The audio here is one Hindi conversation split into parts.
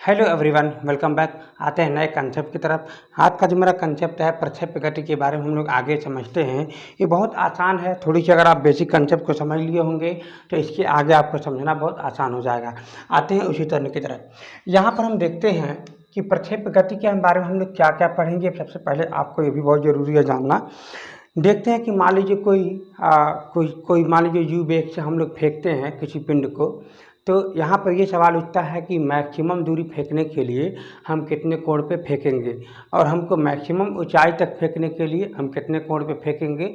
Hello everyone, welcome back. आते हैं नए कंसेप्ट की तरफ। आज का जो मेरा कंसेप्ट है प्रक्षेप्य गति के बारे में हम लोग आगे समझते हैं। ये बहुत आसान है, थोड़ी सी अगर आप बेसिक कंसेप्ट को समझ लिए होंगे तो इसके आगे आपको समझना बहुत आसान हो जाएगा। आते हैं उसी तरह की तरफ। यहाँ पर हम देखते हैं कि प्रक्षेप्य गति के बारे में हम लोग क्या क्या पढ़ेंगे। सबसे पहले आपको ये भी बहुत ज़रूरी है जानना। देखते हैं कि मान लीजिए कोई मान लीजिए यू वेग से हम लोग फेंकते हैं किसी पिंड को, तो यहाँ पर ये सवाल उठता है कि मैक्सिमम दूरी फेंकने के लिए हम कितने कोण पे फेंकेंगे और हमको मैक्सिमम ऊंचाई तक फेंकने के लिए हम कितने कोण पे फेंकेंगे।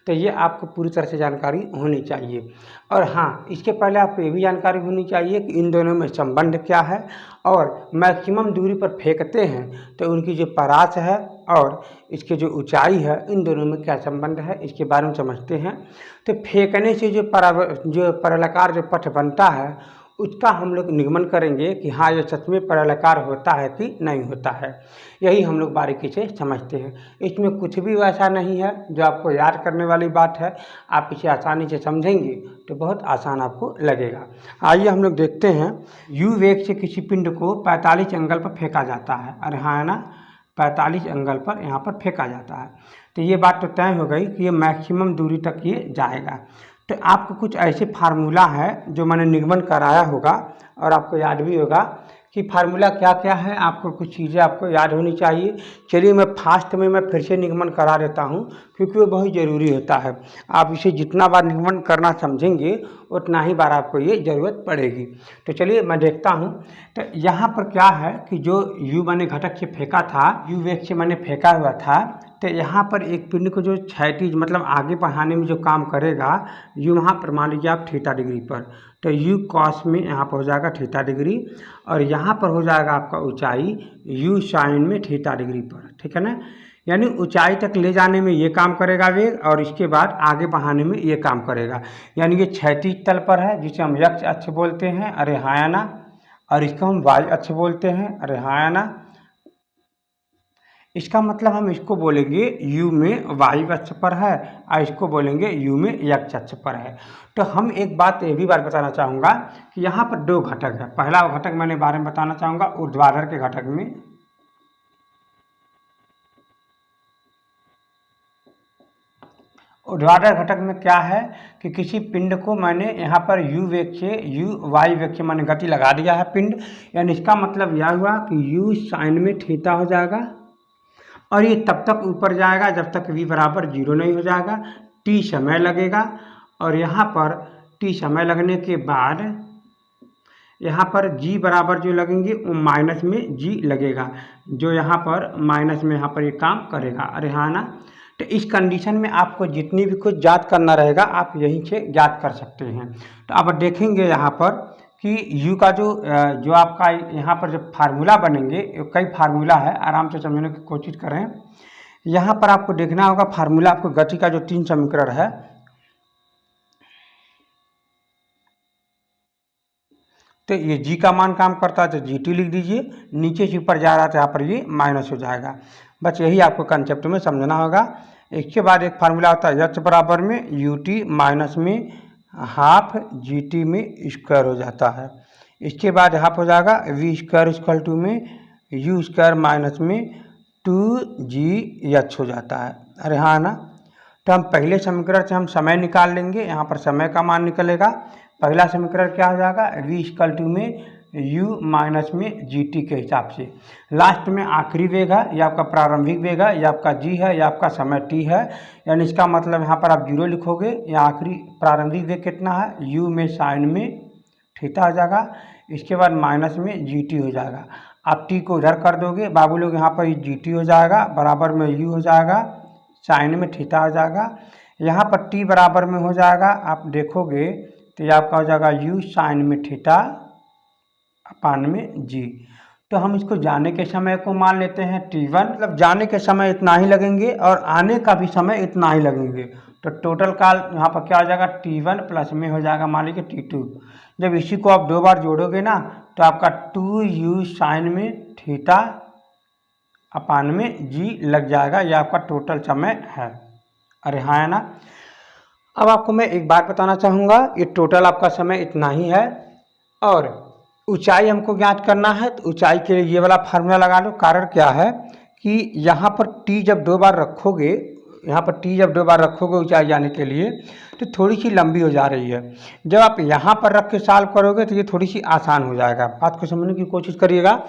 तो ये आपको पूरी तरह से जानकारी होनी चाहिए। और हाँ, इसके पहले आपको ये भी जानकारी होनी चाहिए कि इन दोनों में संबंध क्या है और मैक्सिमम दूरी पर फेंकते हैं तो उनकी जो परास है और इसकी जो ऊंचाई है, इन दोनों में क्या संबंध है, इसके बारे में समझते हैं। तो फेंकने से जो परवलयाकार जो पथ बनता है उसका हम लोग निगमन करेंगे कि हाँ, ये सच में परवलयाकार होता है कि नहीं होता है। यही हम लोग बारीकी से समझते हैं। इसमें कुछ भी वैसा नहीं है जो आपको याद करने वाली बात है। आप इसे आसानी से समझेंगे तो बहुत आसान आपको लगेगा। आइए हम लोग देखते हैं। यू वेग से किसी पिंड को 45 एंगल पर फेंका जाता है। अरे हाँ, है ना, 45 एंगल पर यहाँ पर फेंका जाता है। तो ये बात तो तय हो गई कि ये मैक्सिमम दूरी तक ये जाएगा। तो आपको कुछ ऐसे फार्मूला है जो मैंने निगमन कराया होगा और आपको याद भी होगा कि फार्मूला क्या क्या है। आपको कुछ चीज़ें आपको याद होनी चाहिए। चलिए मैं फास्ट में फिर से निगमन करा देता हूँ क्योंकि वो बहुत ज़रूरी होता है। आप इसे जितना बार निगमन करना समझेंगे उतना ही बार आपको ये ज़रूरत पड़ेगी। तो चलिए मैं देखता हूँ। तो यहाँ पर क्या है कि जो यू मैंने घटक से फेंका था, यू वेग से मैंने फेंका हुआ था, तो यहाँ पर एक पिंड को जो क्षैतिज मतलब आगे बढ़ाने में जो काम करेगा, यू वहाँ पर मान लीजिए आप थीटा डिग्री पर, तो यू कॉस में यहाँ पर हो जाएगा थीटा डिग्री और यहाँ पर हो जाएगा आपका ऊंचाई यू साइन में थीटा डिग्री पर। ठीक है ना, यानी ऊंचाई तक ले जाने में ये काम करेगा वेग और इसके बाद आगे बढ़ाने में ये काम करेगा। यानी ये क्षैतिज तल पर है जिसे हम एक्स अक्ष बोलते हैं, अरे हाँ या ना, और इसको हम वाई अक्ष बोलते हैं, अरे हाँ या ना। इसका मतलब हम इसको बोलेंगे यू में वाई अक्ष पर है और इसको बोलेंगे यू में एक्स अक्ष पर है। तो हम एक बात ये भी बात बताना चाहूँगा कि यहाँ पर दो घटक है। पहला घटक मैंने बारे में बताना चाहूँगा ऊर्ध्वाधर के घटक में, ऊर्ध्वाधर घटक में क्या है कि किसी पिंड को मैंने यहाँ पर यू वेग से यू वाई वेग से मैंने गति लगा दिया है पिंड, यानी इसका मतलब यह हुआ कि यू साइन में थीटा हो जाएगा और ये तब तक ऊपर जाएगा जब तक v बराबर 0 नहीं हो जाएगा। t समय लगेगा और यहाँ पर t समय लगने के बाद यहाँ पर g बराबर जो लगेंगे वो माइनस में g लगेगा, जो यहाँ पर माइनस में यहाँ पर ये काम करेगा। अरे हाँ ना, तो इस कंडीशन में आपको जितनी भी कुछ ज्ञात करना रहेगा आप यहीं से ज्ञात कर सकते हैं। तो अब देखेंगे यहाँ पर कि u का जो आपका यहाँ पर जो फार्मूला बनेंगे, कई फार्मूला है, आराम से समझने की कोशिश करें। यहाँ पर आपको देखना होगा फार्मूला, आपको गति का जो 3 समीकरण है, तो ये g का मान काम करता है तो gt लिख दीजिए, नीचे से ऊपर जा रहा था यहाँ पर ये माइनस हो जाएगा। बस यही आपको कंसेप्ट में समझना होगा। इसके बाद एक फार्मूला होता है h बराबर में यू टी माइनस में हाफ जी टी में स्क्वायर हो जाता है। इसके बाद हाफ हो जाएगा वी स्क्वायर इक्वल टू में यू स्क्वायर माइनस में 2g हो जाता है। अरे हाँ ना, तो हम पहले समीकरण से हम समय निकाल लेंगे। यहाँ पर समय का मान निकलेगा। पहला समीकरण क्या हो जाएगा, v इक्वल टू में u माइनस में जी टी के हिसाब से। लास्ट में आखिरी वेग है, यह आपका प्रारंभिक वेग है, यह आपका g है, यह आपका समय t है, यानी इसका मतलब यहाँ पर आप 0 लिखोगे। या आखिरी प्रारंभिक वेग कितना है, u में साइन में थीटा हो जाएगा, इसके बाद माइनस में जी टी हो जाएगा। आप t को उधर कर दोगे बाबू लोग, यहाँ पर जी टी हो जाएगा, बराबर में u हो जाएगा, साइन में थीटा हो जाएगा। यहाँ पर t बराबर में हो जाएगा, आप देखोगे तो यह आपका हो जाएगा u साइन में थीटा अपान में g। तो हम इसको जाने के समय को मान लेते हैं t1, मतलब जाने के समय इतना ही लगेंगे और आने का भी समय इतना ही लगेंगे। तो टोटल काल यहाँ पर क्या हो जाएगा, t1 प्लस में हो जाएगा मान लीजिए t2। जब इसी को आप 2 बार जोड़ोगे ना तो आपका 2u साइन में थीटा अपान में g लग जाएगा। यह आपका टोटल समय है। अरे हाँ है ना। अब आपको मैं एक बात बताना चाहूँगा, ये टोटल आपका समय इतना ही है और ऊंचाई हमको ज्ञात करना है, तो ऊंचाई के लिए ये वाला फार्मूला लगा लो। कारण क्या है कि यहाँ पर टी जब 2 बार रखोगे, यहाँ पर टी जब 2 बार रखोगे ऊंचाई जाने के लिए, तो थोड़ी सी लंबी हो जा रही है। जब आप यहाँ पर रख के सॉल्व करोगे तो ये थोड़ी सी आसान हो जाएगा। बात को समझने की कोशिश करिएगा।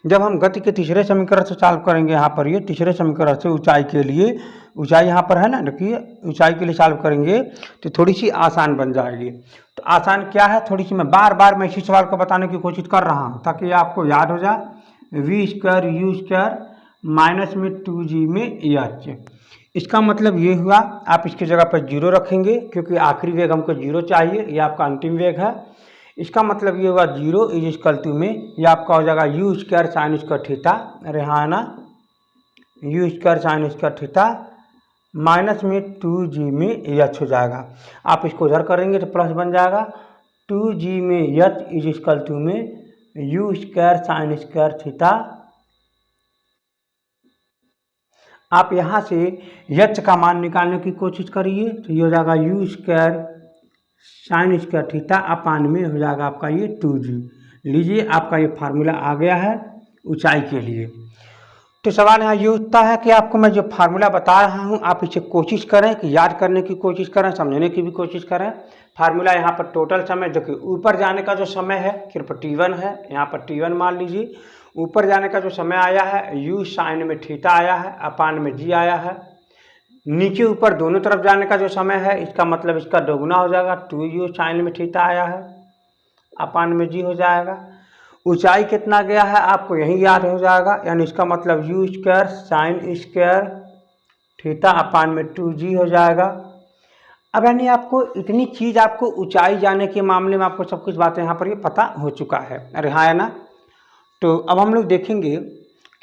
जब हम गति के तीसरे समीकरण से सॉल्व करेंगे, यहाँ पर ये तीसरे समीकरण से ऊंचाई के लिए, ऊंचाई यहाँ पर है ना, देखिए ऊंचाई के लिए सॉल्व करेंगे तो थोड़ी सी आसान बन जाएगी। तो आसान क्या है, थोड़ी सी मैं बार बार मैं इसी सवाल को बताने की कोशिश कर रहा हूँ ताकि आपको याद हो जाए। V square u square minus में 2g में एच। इसका मतलब ये हुआ, आप इसकी जगह पर 0 रखेंगे क्योंकि आखिरी वेग हमको 0 चाहिए, ये आपका अंतिम वेग है। इसका मतलब ये हुआ 0 इज इक्वल टू में ये आपका हो जाएगा you square sine square theta, अरे हाँ ना, you square sine square theta minus में 2g में एच हो जाएगा। आप इसको उधर करेंगे तो प्लस बन जाएगा 2g में एच इज इक्वल टू में u square sine square theta. आप यहाँ से एच का मान निकालने की कोशिश करिए तो ये हो जाएगा you square sine square theta upon में हो जाएगा आपका ये 2g। लीजिए आपका ये फार्मूला आ गया है ऊंचाई के लिए। तो सवाल यहाँ ये उठता है कि आपको मैं जो फार्मूला बता रहा हूँ आप इसे कोशिश करें कि याद करने की कोशिश करें, समझने की भी कोशिश करें। फार्मूला यहाँ पर टोटल समय जो कि ऊपर जाने का जो समय है सिर्फ t1 है, यहाँ पर t1 मान लीजिए। ऊपर जाने का जो समय आया है u साइन में थीटा आया है अपान में g आया है। नीचे ऊपर दोनों तरफ जाने का जो समय है इसका मतलब इसका दोगुना हो जाएगा, 2u साइन में थीटा आया है अपान में g हो जाएगा। ऊंचाई कितना गया है आपको यही याद हो जाएगा, यानी इसका मतलब you square sine square theta upon में 2g हो जाएगा। अब यानी आपको इतनी चीज़ आपको ऊंचाई जाने के मामले में आपको सब कुछ बातें यहाँ पर ये पता हो चुका है, अरे हाँ है ना। तो अब हम लोग देखेंगे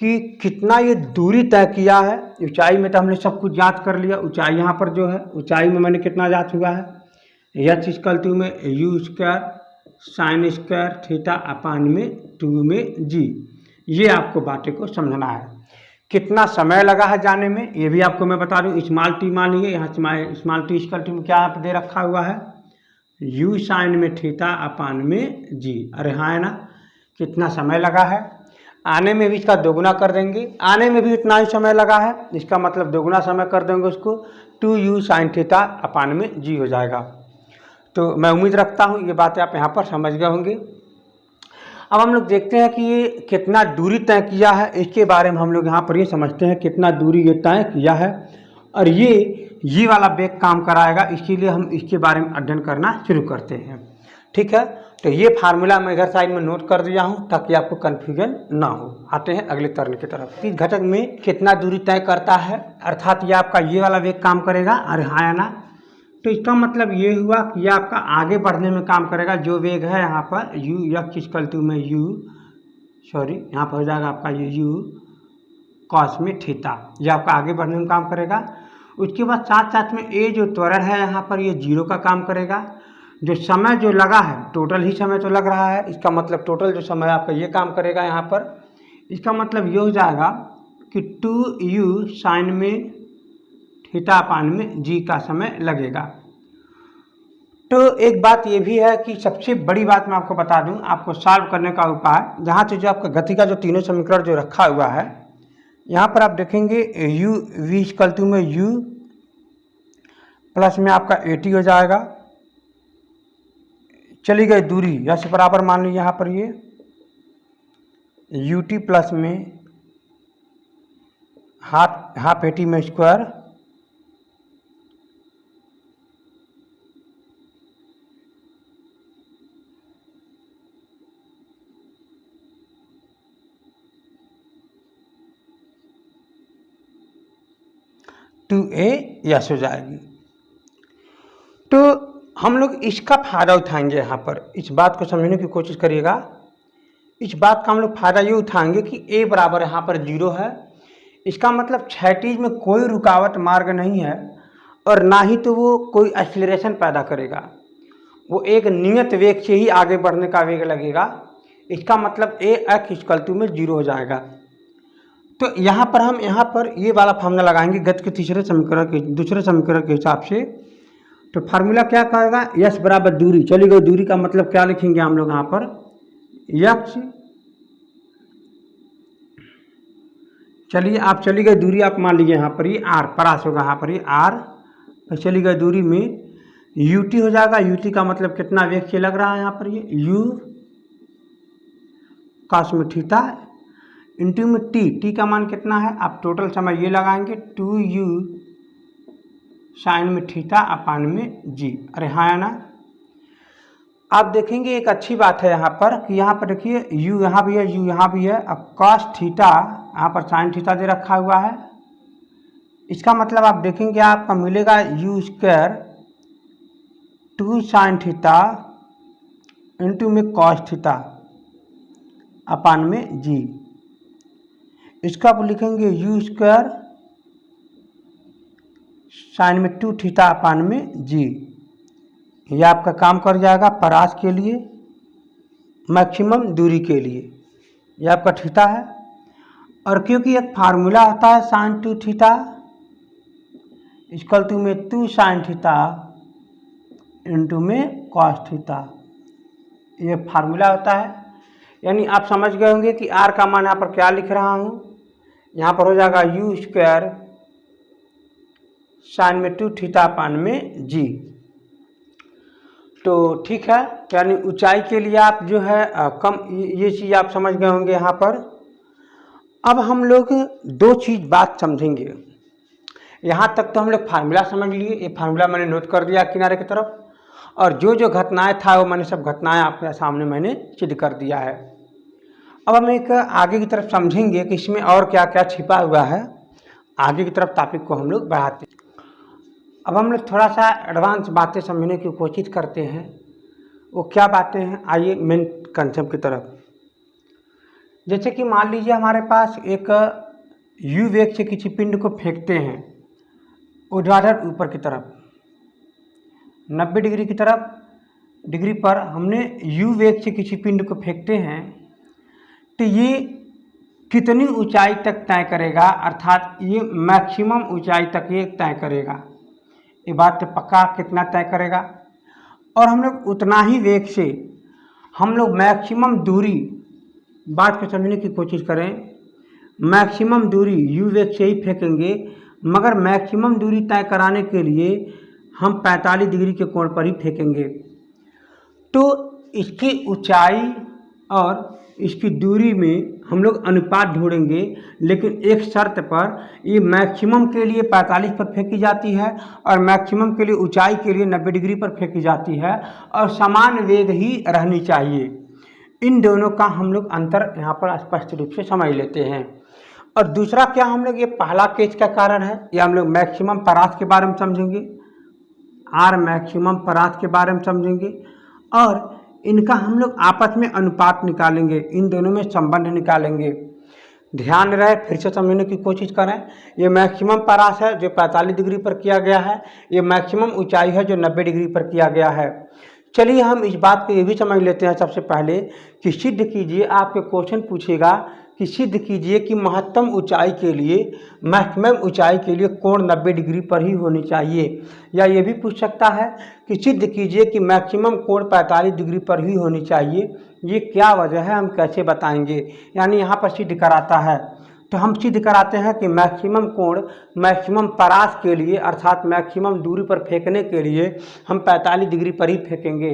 कि कितना ये दूरी तय किया है। ऊंचाई में तो हमने सब कुछ ज्ञात कर लिया। ऊंचाई यहाँ पर जो है ऊंचाई में मैंने कितना ज्ञात हुआ है एच इक्वल टू में u square sine square theta upon में 2 में g। ये आपको बातें को समझना है। कितना समय लगा है जाने में ये भी आपको मैं बता दूँ। स्मॉल टी मान लीजिए, यहाँ स्मॉल टी इक्वल टू में क्या आप दे रखा हुआ है u साइन में थीटा अपान में g, अरे हाँ है ना। कितना समय लगा है, आने में भी इसका दोगुना कर देंगे, आने में भी इतना ही समय लगा है, इसका मतलब दोगुना समय कर देंगे उसको 2u साइन थीटा अपान में g हो जाएगा। तो मैं उम्मीद रखता हूँ ये बातें आप यहाँ पर समझ गए होंगे। अब हम लोग देखते हैं कि ये कितना दूरी तय किया है, इसके बारे में हम लोग यहाँ पर ये समझते हैं कितना दूरी ये तय किया है और ये वाला वेग काम कराएगा। इसीलिए हम इसके बारे में अध्ययन करना शुरू करते हैं, ठीक है। तो ये फार्मूला मैं इधर साइड में नोट कर दिया हूँ ताकि आपको कन्फ्यूजन ना हो। आते हैं अगले तरन की तरफ। इस घटक में कितना दूरी तय करता है, अर्थात ये आपका ये वाला वेग काम करेगा, अरे हाँ है ना। तो इसका मतलब ये हुआ कि यह आपका आगे बढ़ने में काम करेगा। जो वेग है यहाँ पर u यक्ष इक्वल टू में यहाँ पर हो जाएगा आपका ये u कॉस में थीटा, ये आपका आगे बढ़ने में काम करेगा। उसके बाद साथ साथ में ये जो त्वरण है यहाँ पर ये 0 का काम करेगा। जो समय जो लगा है टोटल ही समय तो लग रहा है, इसका मतलब टोटल जो समय आपका ये काम करेगा यहाँ पर। इसका मतलब ये हो जाएगा कि 2u साइन में थीटा अपान में g का समय लगेगा। तो एक बात ये भी है कि सबसे बड़ी बात मैं आपको बता दूं, आपको सॉल्व करने का उपाय, जहाँ से जो आपका गति का जो तीनों समीकरण जो रखा हुआ है यहाँ पर आप देखेंगे u v इक्वल टू में u प्लस में आपका 80 हो जाएगा। चली गई दूरी या से बराबर मान लीजिए यहाँ पर ये ut प्लस में हाफ 80 में स्क्वायर टू ए यस हो जाएगी। तो हम लोग इसका फ़ायदा उठाएंगे। यहाँ पर इस बात को समझने की कोशिश करिएगा। इस बात का हम लोग फ़ायदा ये उठाएंगे कि a बराबर यहाँ पर 0 है। इसका मतलब क्षैतिज में कोई रुकावट मार्ग नहीं है और ना ही तो वो कोई एक्सीलरेशन पैदा करेगा, वो एक नियत वेग से ही आगे बढ़ने का वेग लगेगा। इसका मतलब a x इक्वल टू में 0 हो जाएगा। तो यहाँ पर हम ये वाला फार्मूला लगाएंगे गति के दूसरे समीकरण के हिसाब से। तो फार्मूला क्या कहेगा, यस बराबर दूरी। चली गई दूरी का मतलब क्या लिखेंगे हम लोग यहाँ पर यक्ष। चलिए आप चली गई दूरी, आप मान लीजिए यहाँ पर ये आर परास होगा, यहाँ पर ये आर, तो चली गई दूरी में यूटी हो जाएगा। यूटी का मतलब कितना वेग से लग रहा है यहाँ पर ये यू काश में थीटा इंटू में टी। टी का मान कितना है, आप टोटल समय ये लगाएंगे 2u साइन में थीटा अपान में जी। अरे हाँ है ना। आप देखेंगे एक अच्छी बात है यहाँ पर कि यहाँ पर देखिए u यहाँ भी है, u यहाँ भी है, अब कॉस थीटा यहाँ पर साइन थीटा दे रखा हुआ है। इसका मतलब आप देखेंगे आपका मिलेगा you square 2 sine theta into में कॉस थीटा अपान में जी। इसका आप लिखेंगे यू स्क्वायर साइन में 2 थीटा अपान में जी। यह आपका काम कर जाएगा परास के लिए, मैक्सिमम दूरी के लिए। यह आपका थीटा है, और क्योंकि एक फार्मूला होता है साइन 2 थीटा इक्वल टू में 2 साइन थीटा इंटू में कॉस थीटा, ये फार्मूला होता है। यानी आप समझ गए होंगे कि आर का मान यहाँ पर क्या लिख रहा हूँ, यहाँ पर हो जाएगा यू स्क्वायर साइन में 2 थीटा अपान में जी। तो ठीक है, यानी ऊंचाई के लिए आप जो है कम, ये चीज़ आप समझ गए होंगे यहाँ पर। अब हम लोग दो चीज़ बात समझेंगे। यहाँ तक तो हम लोग फार्मूला समझ लिए, ये फार्मूला मैंने नोट कर दिया किनारे की तरफ, और जो जो घटनाएं था वो मैंने सब घटनाएं आपके सामने मैंने सिद्ध कर दिया है। अब हम एक आगे की तरफ समझेंगे कि इसमें और क्या क्या छिपा हुआ है। आगे की तरफ टॉपिक को हम लोग बढ़ाते हैं। अब हम लोग थोड़ा सा एडवांस बातें समझने की कोशिश करते हैं। वो क्या बातें हैं, आइए मेन कंसेप्ट की तरफ। जैसे कि मान लीजिए हमारे पास एक यू वेग से किसी पिंड को फेंकते हैं ऊर्ध्वाधर ऊपर की तरफ 90 डिग्री की तरफ डिग्री पर हमने यू वेग से किसी पिंड को फेंकते हैं, तो ये कितनी ऊंचाई तक तय करेगा, अर्थात ये मैक्सिमम ऊंचाई तक ये तय करेगा। ये बात तो पक्का कितना तय करेगा, और हम लोग उतना ही वेग से हम लोग मैक्सिमम दूरी, बात को समझने की कोशिश करें, मैक्सिमम दूरी यू वेग से ही फेंकेंगे, मगर मैक्सिमम दूरी तय कराने के लिए हम 45 डिग्री के कोण पर ही फेंकेंगे। तो इसकी ऊंचाई और इसकी दूरी में हम लोग अनुपात ढूंढेंगे, लेकिन एक शर्त पर, ये मैक्सिमम के लिए 45 पर फेंकी जाती है और मैक्सिमम के लिए ऊंचाई के लिए 90 डिग्री पर फेंकी जाती है, और समान वेग ही रहनी चाहिए। इन दोनों का हम लोग अंतर यहाँ पर स्पष्ट रूप से समझ लेते हैं। और दूसरा क्या, हम लोग ये पहला केस का कारण है, या हम लोग मैक्सिमम परास के बारे में समझेंगे, आर मैक्सिमम परास के बारे में समझेंगे, और इनका हम लोग आपस में अनुपात निकालेंगे, इन दोनों में संबंध निकालेंगे। ध्यान रहे, फिर से समझने की कोशिश करें। ये मैक्सिमम परास है जो 45 डिग्री पर किया गया है, ये मैक्सिमम ऊंचाई है जो 90 डिग्री पर किया गया है। चलिए हम इस बात को ये भी समझ लेते हैं सबसे पहले कि सिद्ध कीजिए, आपके क्वेश्चन पूछेगा कि सिद्ध कीजिए कि महत्तम ऊंचाई के लिए, मैक्सिमम ऊंचाई के लिए कोण 90 डिग्री पर ही होनी चाहिए, या ये भी पूछ सकता है कि सिद्ध कीजिए कि मैक्सिमम कोण 45 डिग्री पर ही होनी चाहिए। ये क्या वजह है, हम कैसे बताएंगे। यानी यहाँ पर सिद्ध कराता है, तो हम सिद्ध कराते हैं कि मैक्सिमम कोण मैक्सिमम परास के लिए, अर्थात मैक्सिमम दूरी पर फेंकने के लिए हम 45 डिग्री पर ही फेंकेंगे।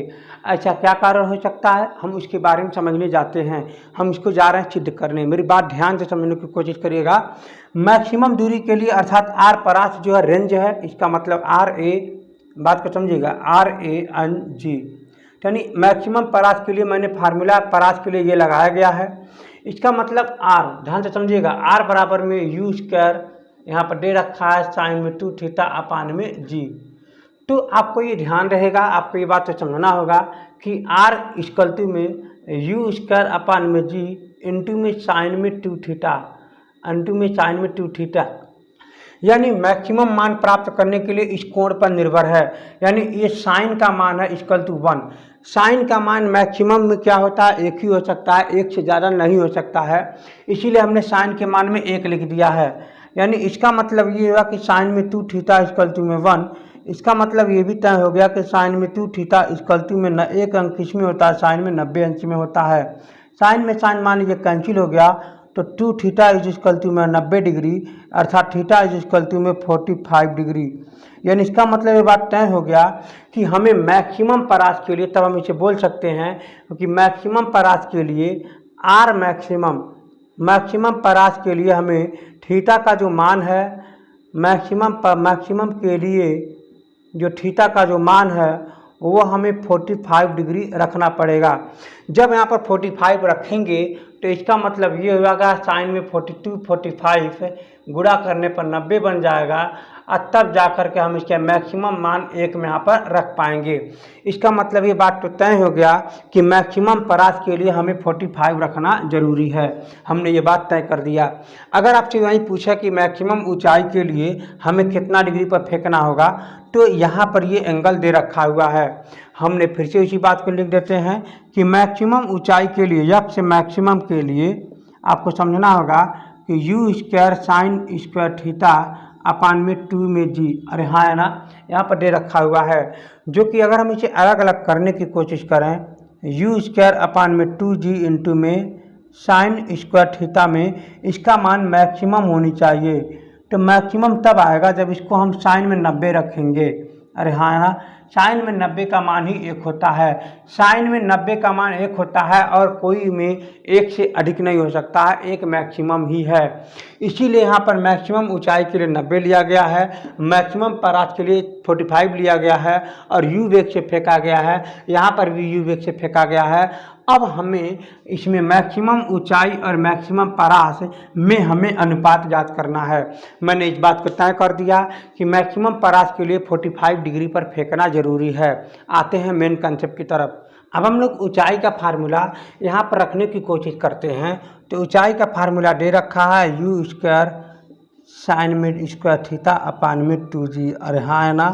ऐसा क्या कारण हो सकता है, हम उसके बारे में समझने जाते हैं। हम इसको जा रहे हैं सिद्ध करने, मेरी बात ध्यान से समझने की कोशिश करिएगा। मैक्सिमम दूरी के लिए, अर्थात आर परास जो है रेंज है, इसका मतलब आर ए, बात को समझिएगा, RANG, यानी मैक्सिमम परास के लिए मैंने फार्मूला परास के लिए ये लगाया गया है। इसका मतलब आर, ध्यान से समझिएगा, आर बराबर में यू स्क्वायर यहाँ पर दे रखा है साइन में 2 थीटा अपान में जी। तो आपको ये ध्यान रहेगा, आपको ये बात तो समझना होगा कि आर इक्वल टू में यू स्क्वायर अपान में जी इंटू में साइन में 2 थीटा, इंटू में साइन में 2 थीटा, यानी मैक्सिमम मान प्राप्त करने के लिए इस कोण पर निर्भर है। यानी ये साइन का मान है इक्वल टू 1। साइन का मान मैक्सिमम में क्या होता है, एक ही हो सकता है, एक से ज़्यादा नहीं हो सकता है, इसीलिए हमने साइन के मान में 1 लिख दिया है। यानी इसका मतलब ये हुआ कि साइन में 2 थीटा इक्वल टू में 1। इसका मतलब ये भी तय हो गया कि साइन में 2 थीटा इक्वल टू में 1 अंक किस में होता है, साइन में 90 अंश में होता है। साइन में साइन मान लीजिए कैंसिल हो गया, तो 2 थीटा इज इक्वल टू में 90 डिग्री, अर्थात थीटा इज इक्वल टू में 45 डिग्री। यानी इसका मतलब ये बात तय हो गया कि हमें मैक्सिमम परास के लिए, तब हम इसे बोल सकते हैं कि मैक्सिमम परास के लिए आर मैक्सिमम परास के लिए हमें थीटा का जो मान है, मैक्सिमम के लिए जो थीटा का जो मान है वो हमें 45 डिग्री रखना पड़ेगा। जब यहाँ पर 45 रखेंगे तो इसका मतलब ये होगा साइन में 42 45 गुणा करने पर 90 बन जाएगा, और तब जा कर के हम इसका मैक्सिमम मान 1 में यहाँ पर रख पाएंगे। इसका मतलब ये बात तो तय हो गया कि मैक्सिमम परास के लिए हमें 45 रखना जरूरी है। हमने ये बात तय कर दिया। अगर आपसे वहीं पूछा कि मैक्सिमम ऊंचाई के लिए हमें कितना डिग्री पर फेंकना होगा, तो यहाँ पर ये एंगल दे रखा हुआ है। हमने फिर से उसी बात को लिख देते हैं कि मैक्सिमम ऊंचाई के लिए, यक्ष मैक्सिमम के लिए आपको समझना होगा कि you square sine square theta upon में 2 में जी। अरे हाँ है ना, यहाँ पर दे रखा हुआ है, जो कि अगर हम इसे अलग अलग करने की कोशिश करें, यू स्क्वायर अपान में 2g इंटू में साइन स्क्वायर थीटा में इसका मान मैक्सिमम होनी चाहिए। तो मैक्सिमम तब आएगा जब इसको हम साइन में 90 रखेंगे। अरे हाँ है ना, साइन में 90 का मान ही 1 होता है। साइन में 90 का मान 1 होता है और कोई में 1 से अधिक नहीं हो सकता है, एक मैक्सिमम ही है। इसीलिए यहाँ पर मैक्सिमम ऊंचाई के लिए 90 लिया गया है, मैक्सिमम परास के लिए 45 लिया गया है, और यू वेग से फेंका गया है। यहाँ पर भी यू वेग से फेंका गया है। अब हमें इसमें मैक्सिमम ऊंचाई और मैक्सिमम परास में हमें अनुपात ज्ञात करना है। मैंने इस बात को तय कर दिया कि मैक्सिमम परास के लिए 45 डिग्री पर फेंकना जरूरी है। आते हैं मेन कंसेप्ट की तरफ। अब हम लोग ऊंचाई का फार्मूला यहाँ पर रखने की कोशिश करते हैं। तो ऊंचाई का फार्मूला दे रखा है यू स्क्वायर साइन में स्क्वायर थीटा अपान में 2g। अरे हाँ है ना,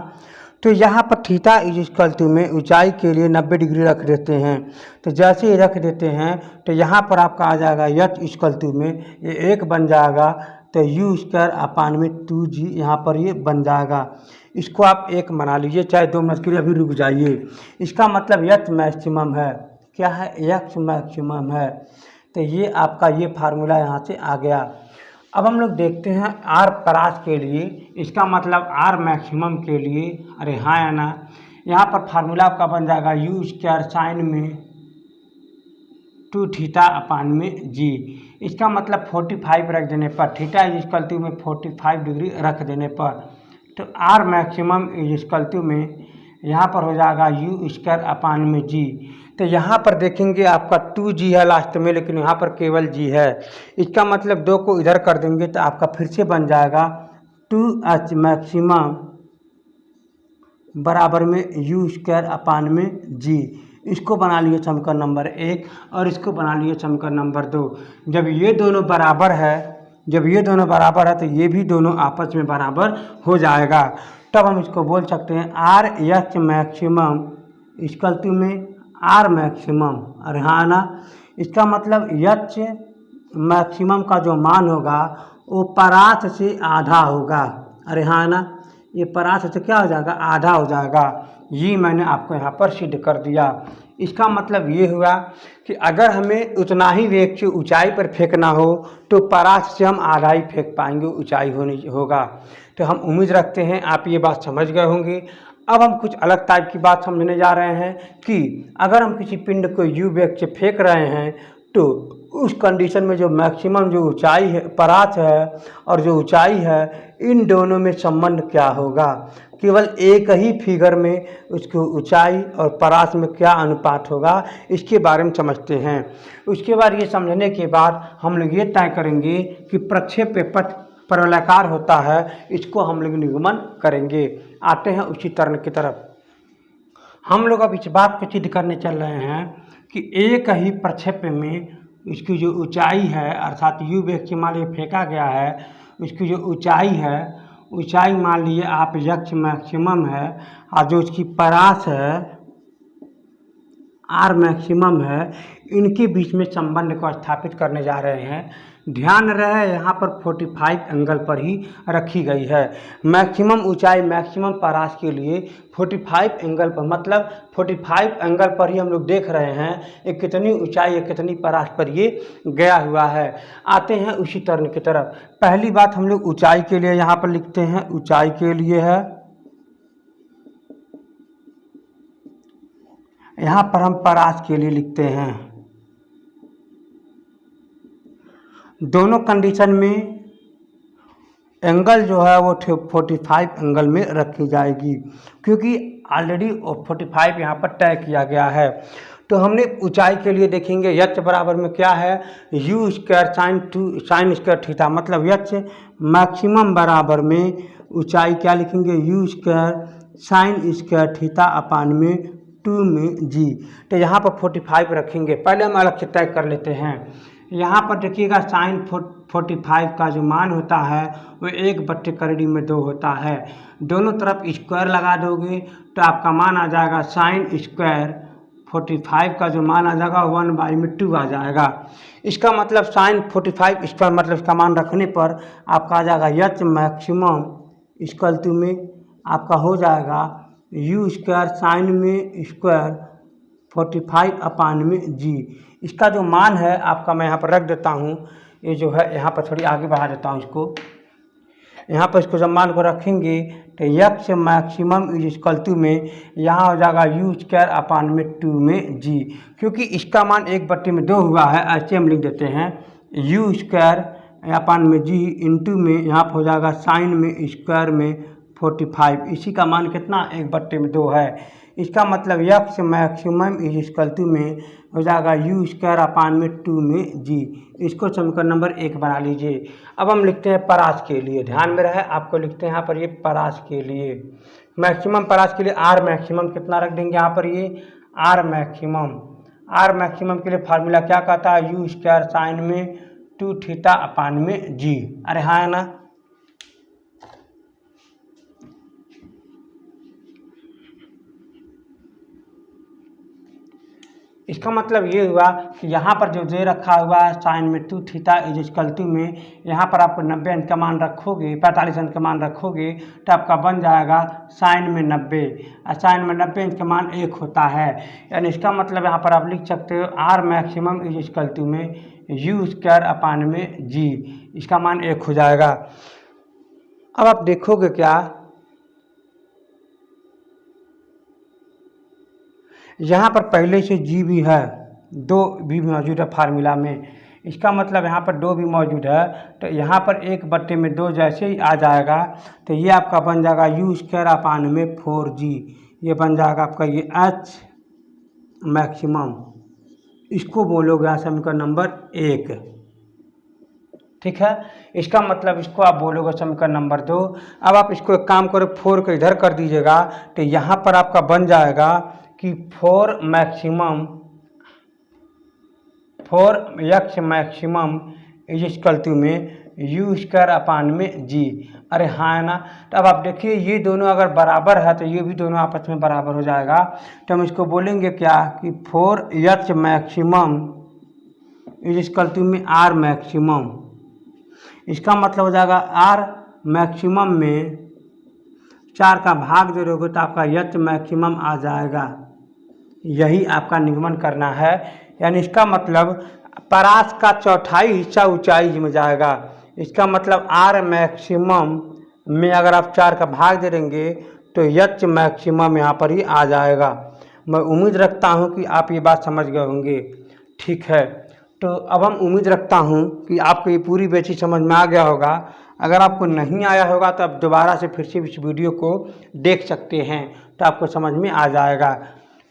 तो यहाँ पर थीटा इज इक्वल टू में ऊंचाई के लिए 90 डिग्री रख देते हैं। तो जैसे ही रख देते हैं तो यहाँ पर आपका आ जाएगा यच इक्वल टू में ये 1 बन जाएगा, तो यू स्क्वायर अपान में 2g यहाँ पर ये बन जाएगा। इसको आप 1 बना लीजिए, चाहे 2 मिनट के लिए अभी रुक जाइए। इसका मतलब यच मैक्सिमम है। क्या है? यच मैक्सिमम है। तो ये आपका ये फार्मूला यहाँ से आ गया। अब हम लोग देखते हैं आर परास के लिए, इसका मतलब आर मैक्सिमम के लिए। अरे हाँ है ना, यहाँ पर फार्मूला आपका बन जाएगा यू स्क्वायर साइन में 2 थीटा अपान में जी। इसका मतलब 45 रख देने पर, थीटा इज इक्वल टू में 45 डिग्री रख देने पर, तो R maximum is equal to में यहाँ पर हो जाएगा यू स्क्वायर अपान में जी। तो यहाँ पर देखेंगे आपका 2g है लास्ट में, लेकिन यहाँ पर केवल g है। इसका मतलब 2 को इधर कर देंगे तो आपका फिर से बन जाएगा 2h मैक्सिमम बराबर में यू स्क्वायर अपान में g। इसको बना लिए समीकरण नंबर 1 और इसको बना लिए समीकरण नंबर 2। जब ये दोनों बराबर है तो ये भी दोनों आपस में बराबर हो जाएगा। तब हम इसको बोल सकते हैं R H maximum equal to में आर मैक्सिमम। अरे हाँ ना, इसका मतलब एच मैक्सिमम का जो मान होगा वो परास से आधा होगा। अरे हाँ ना, ये परास से क्या हो जाएगा? आधा हो जाएगा। ये मैंने आपको यहाँ पर सिद्ध कर दिया। इसका मतलब ये हुआ कि अगर हमें उतना ही वेग से ऊंचाई पर फेंकना हो तो परास से हम आधा ही फेंक पाएंगे, ऊंचाई होगा। तो हम उम्मीद रखते हैं आप ये बात समझ गए होंगे। अब हम कुछ अलग टाइप की बात समझने जा रहे हैं कि अगर हम किसी पिंड को यू वेग से फेंक रहे हैं तो उस कंडीशन में जो मैक्सिमम जो ऊंचाई है परास है और जो ऊंचाई है, इन दोनों में संबंध क्या होगा। केवल एक ही फिगर में उसकी ऊंचाई और परास में क्या अनुपात होगा, इसके बारे में समझते हैं। उसके बाद ये समझने के बाद हम लोग ये तय करेंगे कि प्रक्षेप पथ परवलयाकार होता है, इसको हम लोग निगमन करेंगे। आते हैं उसी तरह की तरफ। हम लोग अब इस बात को सिद्ध करने चल रहे हैं कि एक ही प्रक्षेप में इसकी जो ऊंचाई है, अर्थात यू वेग से मान लीजिए फेंका गया है, उसकी जो ऊंचाई है, ऊंचाई मान लीजिए आप यक्ष मैक्सिमम है, और जो उसकी परास है आर मैक्सिमम है, इनके बीच में संबंध को स्थापित करने जा रहे हैं। ध्यान रहे यहाँ पर 45 एंगल पर ही रखी गई है। मैक्सिमम ऊंचाई मैक्सिमम परास के लिए 45 एंगल पर, मतलब 45 एंगल पर ही हम लोग देख रहे हैं ये कितनी ऊंचाई, ये कितनी परास पर ये गया हुआ है। आते हैं उसी टर्न की तरफ। पहली बात हम लोग ऊंचाई के लिए यहाँ पर लिखते हैं, ऊंचाई के लिए है, यहाँ पर हम परास के लिए लिखते हैं। दोनों कंडीशन में एंगल जो है वो 45 एंगल में रखी जाएगी, क्योंकि ऑलरेडी 45 यहाँ पर तय किया गया है। तो हमने ऊंचाई के लिए देखेंगे यच बराबर में क्या है, you square sine square theta, मतलब यच मैक्सिमम बराबर में ऊंचाई क्या लिखेंगे, you square sine square theta upon में 2 में जी। तो यहाँ पर 45 रखेंगे। पहले हम अलग से तय कर लेते हैं। यहाँ पर देखिएगा साइन 45 का जो मान होता है वो 1/2 होता है। दोनों तरफ स्क्वायर लगा दोगे तो आपका मान आ जाएगा साइन स्क्वायर 45 का जो मान आ जाएगा 1/2 आ जाएगा। इसका मतलब साइन 45 स्क्वायर मतलब इसका मान रखने पर आपका आ जाएगा यच मैक्सिमम इक्वल टू में आपका हो जाएगा यू स्क्वायर साइन में स्क्वायर 45 अपान में जी। इसका जो मान है आपका मैं यहाँ पर रख देता हूँ, ये जो है यहाँ पर थोड़ी आगे बढ़ा देता हूँ इसको। यहाँ पर इसको जब मान को रखेंगे तो x maximum is equal to में यहाँ हो जाएगा यू स्क्वायर अपान में 2 में जी। क्योंकि इसका मान 1/2 हुआ है, ऐसे हम लिख देते हैं यू स्क्वायर अपान में जी इंटू में यहाँ पर हो जाएगा साइन में स्क्वायर में 45। इसी का मान कितना 1/2 है। इसका मतलब x maximum is equal to में हो जाएगा यू स्क्वायर अपान में 2 में जी। इसको समीकरण नंबर 1 बना लीजिए। अब हम लिखते हैं परास के लिए, ध्यान में रहे आपको लिखते हैं यहाँ पर ये परास के लिए मैक्सिमम, परास के लिए आर मैक्सिमम कितना रख देंगे यहाँ पर, ये आर मैक्सिमम के लिए फार्मूला क्या कहता है, यू स्क्वायर साइन में 2 थीटा अपान में जी। अरे हाँ है ना। इसका मतलब ये हुआ कि यहाँ पर जो दे रखा हुआ है साइन में 2 थीटा इज इक्वल टू में यहाँ पर आपको 90 अंक का मान रखोगे, 45 अंक का मान रखोगे तो आपका बन जाएगा साइन में 90, और साइन में 90 अंक का मान 1 होता है। यानी इसका मतलब यहाँ पर आप लिख सकते हो R maximum is equal to में यू स्क्वायर अपान में जी। इसका मान 1 हो जाएगा। अब आप देखोगे क्या, यहाँ पर पहले से जी भी है, 2 भी मौजूद है फार्मूला में। इसका मतलब यहाँ पर 2 भी मौजूद है, तो यहाँ पर 1/2 जैसे ही आ जाएगा तो ये आपका बन जाएगा यू स्क्वायर अपान में 4g। ये बन जाएगा आपका ये एच मैक्सिमम, इसको बोलोगे समीकरण नंबर 1। ठीक है, इसका मतलब इसको आप बोलोगे समीकरण नंबर 2। अब आप इसको एक काम करो, 4 को इधर कर दीजिएगा तो यहाँ पर आपका बन जाएगा कि 4 x maximum is equal to में यू स्क्वायर अपान में जी। अरे हाँ है ना। तो अब आप देखिए ये दोनों अगर बराबर है तो ये भी दोनों आपस में बराबर हो जाएगा। तो हम इसको बोलेंगे क्या कि 4 x maximum is equal to में आर मैक्सिमम। इसका मतलब हो जाएगा आर मैक्सिमम में 4 का भाग जोड़ोगे तो आपका यच मैक्सिमम आ जाएगा। यही आपका निगमन करना है। यानी इसका मतलब परास का चौथाई हिस्सा ऊंचाई में जाएगा। इसका मतलब आर मैक्सिमम में अगर आप 4 का भाग दे देंगे तो यच मैक्सिमम यहाँ पर ही आ जाएगा। मैं उम्मीद रखता हूँ कि आप ये बात समझ गए होंगे। ठीक है, तो अब हम उम्मीद रखता हूँ कि आपको ये पूरी बेसिक समझ में आ गया होगा। अगर आपको नहीं आया होगा तो आप दोबारा से फिर से इस वीडियो को देख सकते हैं, तो आपको समझ में आ जाएगा।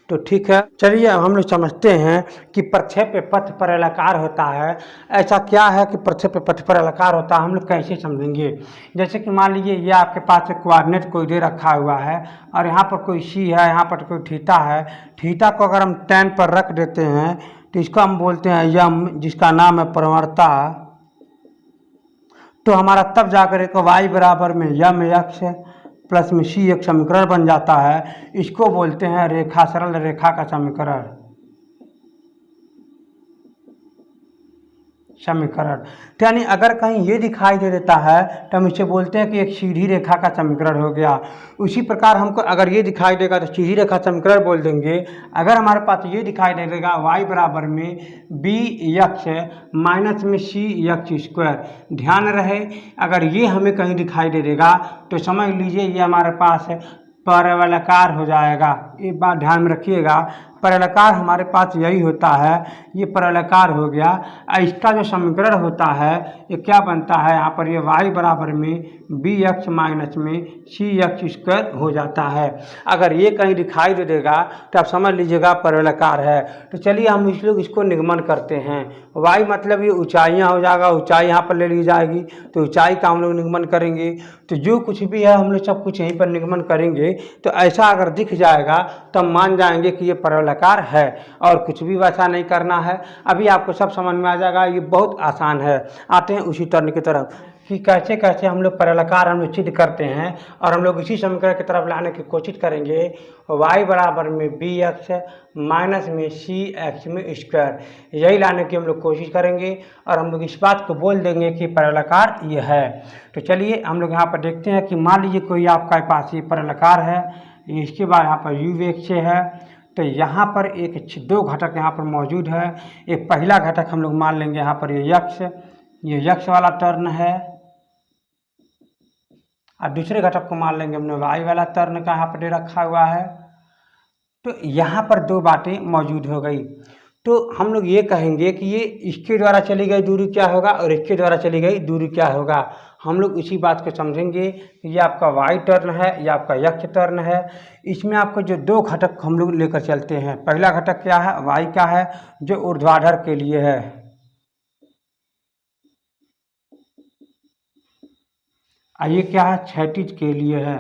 तो ठीक है, चलिए अब हम लोग समझते हैं कि प्रक्षेप्य पथ पर एलाकार होता है। ऐसा क्या है कि प्रक्षेप्य पथ पर एलाकार होता है, हम लोग कैसे समझेंगे। जैसे कि मान लीजिए ये आपके पास एक कोऑर्डिनेट कोई दे रखा हुआ है और यहाँ पर कोई सी है, यहाँ पर कोई थीटा है। थीटा को अगर हम tan पर रख देते हैं तो इसको हम बोलते हैं यम, जिसका नाम है प्रवणता। तो हमारा तब जाकर एक y बराबर में यम एक्स प्लस में सी एक समीकरण बन जाता है। इसको बोलते हैं रेखा, सरल रेखा का समीकरण। समीकरण। तो यानी अगर कहीं ये दिखाई दे देता है तो हम इसे बोलते हैं कि एक सीधी रेखा का समीकरण हो गया। उसी प्रकार हमको अगर ये दिखाई देगा तो सीधी रेखा समीकरण बोल देंगे। अगर हमारे पास ये दिखाई दे देगा y बराबर में बी यक्स माइनस में सी यक्स स्क्वायर, ध्यान रहे अगर ये हमें कहीं दिखाई दे देगा तो समझ लीजिए ये हमारे पास परवलकार हो जाएगा। एक बात ध्यान में रखिएगा, परवलकार हमारे पास यही होता है, ये परवलकार हो गया। इसका जो समीकरण होता है ये क्या बनता है, यहाँ पर ये y बराबर में बी एक्स माइनस में सी एक्स स्क्वायर हो जाता है। अगर ये कहीं दिखाई दे देगा तो आप समझ लीजिएगा परवलकार है। तो चलिए हम इस लोग इसको निगमन करते हैं। y मतलब ये ऊंचाइयाँ हो जाएगा, ऊंचाई यहाँ पर ले ली जाएगी तो ऊंचाई का हम लोग निगमन करेंगे। तो जो कुछ भी है हम लोग सब कुछ यहीं पर निगमन करेंगे। तो ऐसा अगर दिख जाएगा तो हम मान जाएंगे कि ये परवलकार है और कुछ भी वैसा नहीं करना है। अभी आपको सब समझ में आ जाएगा, ये बहुत आसान है। आते हैं उसी टर्न की तरफ कि कैसे कैसे हम लोग परवलकार हम लोग सिद्ध करते हैं और हम लोग इसी समीकरण की तरफ लाने की कोशिश करेंगे। y बराबर में बी एक्स माइनस में सी एक्स में स्क्वायर, यही लाने की हम लोग कोशिश करेंगे और हम लोग इस बात को बोल देंगे कि परवलकार ये है। तो चलिए हम लोग यहाँ पर देखते हैं कि मान लीजिए कोई आपके पास ये परवलकार है, इसके बाद यहाँ पर u वेग से है। तो यहाँ पर एक दो घटक यहाँ पर मौजूद है। एक पहला घटक हम लोग मान लेंगे यहाँ पर ये यक्स वाला टर्न है और दूसरे घटक को मान लेंगे हमने y वाला टर्न का यहाँ पर दे रखा हुआ है। तो यहाँ पर दो बातें मौजूद हो गई। तो हम लोग ये कहेंगे कि ये इसके द्वारा चली गई दूरी क्या होगा और इसके द्वारा चली गई दूरी क्या होगा। हम लोग इसी बात को समझेंगे कि ये आपका y टर्न है, ये आपका x टर्न है। इसमें आपको जो दो घटक हम लोग लेकर चलते हैं, पहला घटक क्या है, y का है जो ऊर्ध्वाधर के लिए है, ये क्या है, क्षैतिज के लिए है।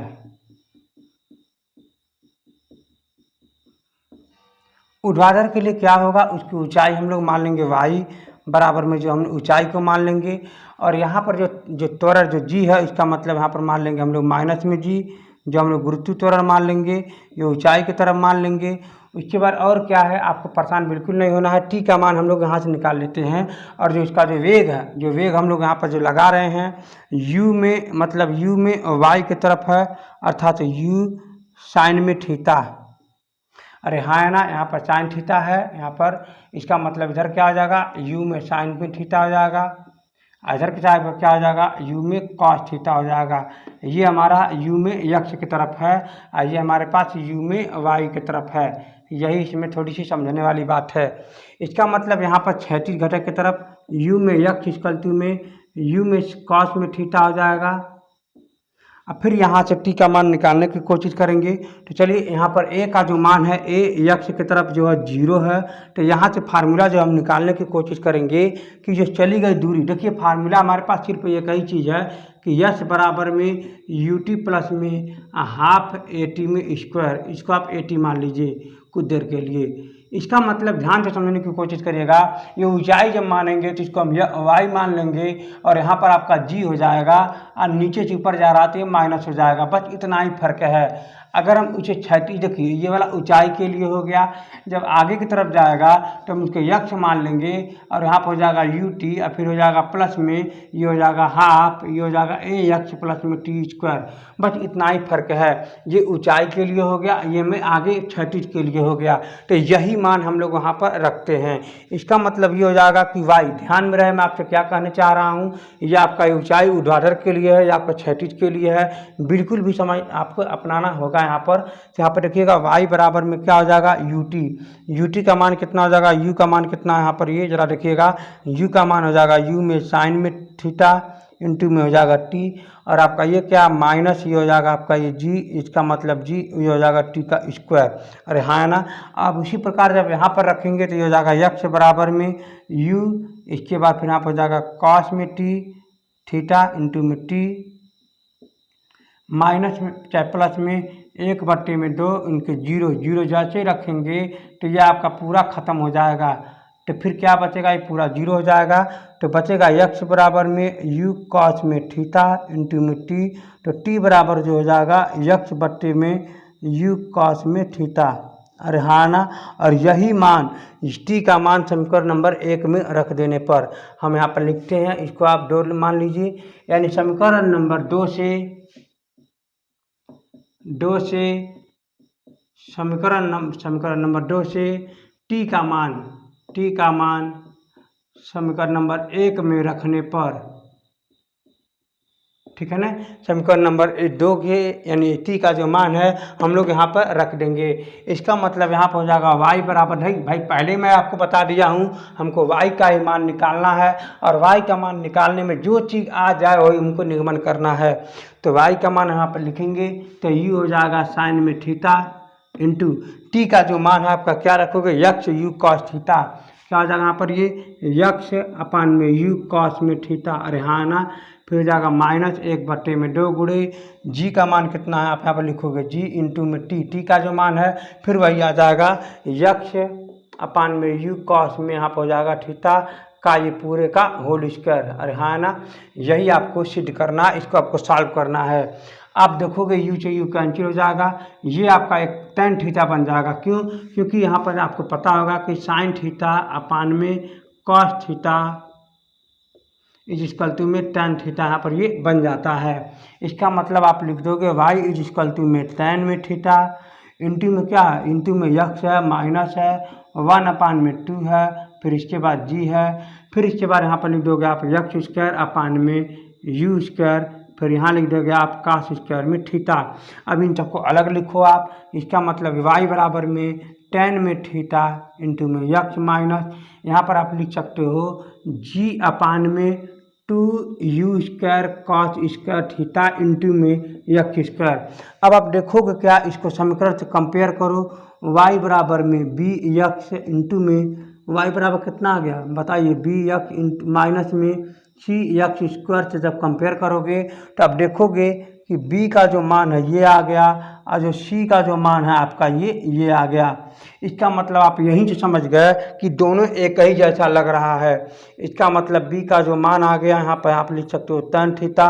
ऊर्ध्वाधर के लिए क्या होगा, उसकी ऊंचाई हम लोग मान लेंगे y बराबर में जो हम ऊंचाई को मान लेंगे और यहाँ पर जो त्वरण जो g है इसका मतलब यहाँ पर मान लेंगे हम लोग माइनस में g, जो हम लोग गुरुत्व त्वरण मान लेंगे, ये ऊंचाई की तरफ मान लेंगे। उसके बाद और क्या है, आपको परेशान बिल्कुल नहीं होना है, t का मान हम लोग यहाँ से निकाल लेते हैं और जो इसका जो वेग है, जो वेग हम लोग यहाँ पर जो लगा रहे हैं u में, मतलब u में y की तरफ है अर्थात u साइन में थीटा। अरे हाँ है ना, यहाँ पर साइन थीटा है, यहाँ पर इसका मतलब इधर क्या हो जाएगा, u में साइन में थीटा हो जाएगा, इधर की साइड पर क्या हो जाएगा, u में कॉस थीटा हो जाएगा। ये हमारा u में x की तरफ है और ये हमारे पास u में y की तरफ है। यही इसमें थोड़ी सी समझने वाली बात है। इसका मतलब यहाँ पर क्षैतिज घटक की तरफ u में x इक्वल टू में u में कॉस में थीटा हो जाएगा। अब फिर यहाँ से t का मान निकालने की कोशिश करेंगे। तो चलिए यहाँ पर a का जो मान है, a x की तरफ जो है 0 है। तो यहाँ से फार्मूला जो हम निकालने की कोशिश करेंगे कि जो चली गई दूरी, देखिए फार्मूला हमारे पास सिर्फ एक ही चीज़ है कि s बराबर में ut प्लस में हाफ at में स्क्वायर, इसको आप at मान लीजिए कुछ देर के लिए। इसका मतलब ध्यान से समझने की कोशिश करिएगा, ये ऊंचाई जब मानेंगे तो इसको हम y मान लेंगे और यहाँ पर आपका g हो जाएगा और नीचे से ऊपर जा रहा तो ये माइनस हो जाएगा। बस इतना ही फर्क है। अगर हम उसे क्षैतिज, देखिए ये वाला ऊंचाई के लिए हो गया, जब आगे की तरफ जाएगा तो हम उसको यक्ष मान लेंगे और यहाँ पर हो जाएगा ut और फिर हो जाएगा प्लस में ये हो जाएगा हाफ, ये हो जाएगा a यक्ष प्लस में t स्क्वायर। बस इतना ही फर्क है। ये ऊंचाई के लिए हो गया, ये में आगे क्षैतिज के लिए हो गया। तो यही मान हम लोग वहाँ पर रखते हैं। इसका मतलब ये हो जाएगा कि y, ध्यान में रहे मैं आपसे क्या कहने चाह रहा हूँ, ये आपका ऊंचाई ऊर्ध्वाधर के लिए है या आपका क्षैतिज के लिए है, बिल्कुल भी समझ आपको अपनाना होगा। यहाँ पर देखिएगा y बराबर में क्या हो जाएगा, ut का मान कितना हो जाएगा, u का मान कितना है, यहाँ पर ये जरा देखिएगा, u का मान हो जाएगा u में साइन में थीटा इंटू में हो जाएगा t और आपका ये क्या माइनस ये हो जाएगा आपका ये g, इसका मतलब g ये हो जाएगा t का स्क्वायर। अरे हाँ है ना। अब उसी प्रकार जब यहाँ पर रखेंगे तो ये हो जाएगा x बराबर में u, इसके बाद फिर यहाँ पर हो जाएगा cos में t थीटा इंटू में t माइनस में चाहे प्लस में 1/2 इनके 0 जैसे रखेंगे तो ये आपका पूरा ख़त्म हो जाएगा। तो फिर क्या बचेगा, ये पूरा 0 हो जाएगा। तो बचेगा x बराबर में u cos में थीटा इंटू में t। तो t बराबर जो हो जाएगा x बट्टे में u cos में थीटा। अरहाना, और यही मान टी का मान समीकरण नंबर 1 में रख देने पर हम यहाँ पर लिखते हैं, इसको आप 2 मान लीजिए, यानी समीकरण नंबर 2 से समीकरण नंबर 2 से टी का मान समीकरण नंबर 1 में रखने पर, ठीक है ना, समीकरण नंबर 2 के यानी टी का जो मान है हम लोग यहाँ पर रख देंगे। इसका मतलब यहाँ पर हो जाएगा y बराबर, नहीं भाई पहले मैं आपको बता दिया हूँ, हमको y का ही मान निकालना है, और y का मान निकालने में जो चीज़ आ जाए वही हमको निगमन करना है। तो y का मान यहाँ पर लिखेंगे तो यू हो जाएगा साइन में थीटा इंटू टी का जो मान है आपका क्या रखोगे, यक्स यू कॉस थीटा, क्या हो जाएगा यहाँ पर ये यक्स अपान में यू कॉस में थीटा, अरे हाँ ना, फिर हो जाएगा -1/2 गुणे जी का मान कितना है आप यहाँ पर लिखोगे जी इंटू में टी का जो मान है फिर वही आ जाएगा यक्स अपान में यू कॉस में यहाँ पर हो जाएगा थीटा का ये पूरे का होल स्क्वायर, अरे हाँ ना, यही आपको सिद्ध करना है, इसको आपको सॉल्व करना है। आप देखोगे यू से यू कैंसिल हो जाएगा, ये आपका एक tan थीटा बन जाएगा, क्यों, क्योंकि यहाँ पर आपको पता होगा कि साइन थीटा अपान में cos theta is equal to में tan थीटा यहाँ पर ये बन जाता है। इसका मतलब आप लिख दोगे y इज इक्वल टू में tan में थीटा इंटू में क्या है, इंटू में यक्स है माइनस है 1/2 है, फिर इसके बाद जी है, फिर इसके बाद यहाँ पर लिख दोगे आप यक्स स्क्वायर अपान में यू स्क्वायर, फिर यहाँ लिख दोगे आप कास स्क्वायर में थीटा। अब इन सबको अलग लिखो आप, इसका मतलब y बराबर में tan में थीटा इंटू में यक्स माइनस, यहाँ पर आप लिख सकते हो जी अपान में 2u square cos square theta into में यक्स स्क्वायर। अब आप देखोगे क्या, इसको समीकरण से कंपेयर करो, y बराबर में बी यक्स इंटू में y बराबर कितना आ गया बताइए, बी यक्स माइनस में सी यक्स स्क्वायर से जब कंपेयर करोगे तो आप देखोगे कि b का जो मान है ये आ गया, और जो c का जो मान है आपका ये आ गया। इसका मतलब आप यहीं से समझ गए कि दोनों एक ही जैसा लग रहा है। इसका मतलब b का जो मान आ गया यहाँ पर आप लिख सकते हो tan थीटा,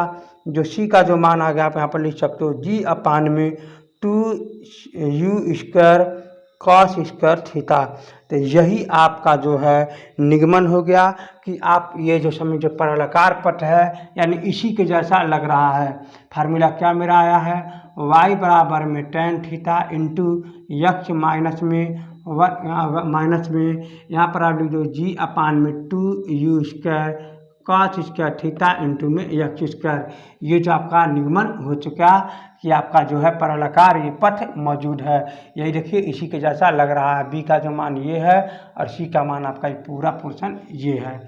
जो c का जो मान आ गया आप यहाँ पर लिख सकते हो g अपान में 2u square cos square theta. तो यही आपका जो है निगमन हो गया कि आप ये जो समझ जो परवलयाकार पथ है यानी इसी के जैसा लग रहा है। फार्मूला क्या मेरा आया है, y बराबर में tan theta into x minus में यहाँ पर आप लिख दो जी अपान में 2u square cos square theta into में यक्स स्क्वायर। ये जो आपका निगमन हो चुका कि आपका जो है परवलयाकार ये पथ मौजूद है। यही देखिए इसी के जैसा लग रहा है, बी का जो मान ये है और सी का मान आपका ये पूरा पोर्शन ये है।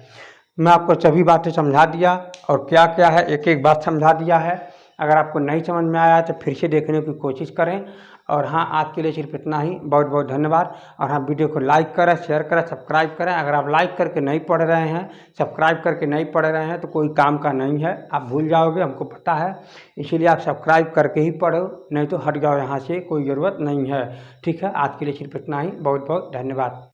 मैं आपको सभी बातें समझा दिया और क्या क्या है एक एक बात समझा दिया है। अगर आपको नहीं समझ में आया तो फिर से देखने की कोशिश करें। और हाँ, आज के लिए सिर्फ इतना ही, बहुत बहुत धन्यवाद। और हाँ, वीडियो को लाइक करें, शेयर करें, सब्सक्राइब करें। अगर आप लाइक करके नहीं पढ़ रहे हैं, सब्सक्राइब करके नहीं पढ़ रहे हैं तो कोई काम का नहीं है, आप भूल जाओगे, हमको पता है। इसीलिए आप सब्सक्राइब करके ही पढ़ो, नहीं तो हट जाओ यहाँ से, कोई ज़रूरत नहीं है। ठीक है, आज के लिए सिर्फ इतना ही, बहुत बहुत धन्यवाद।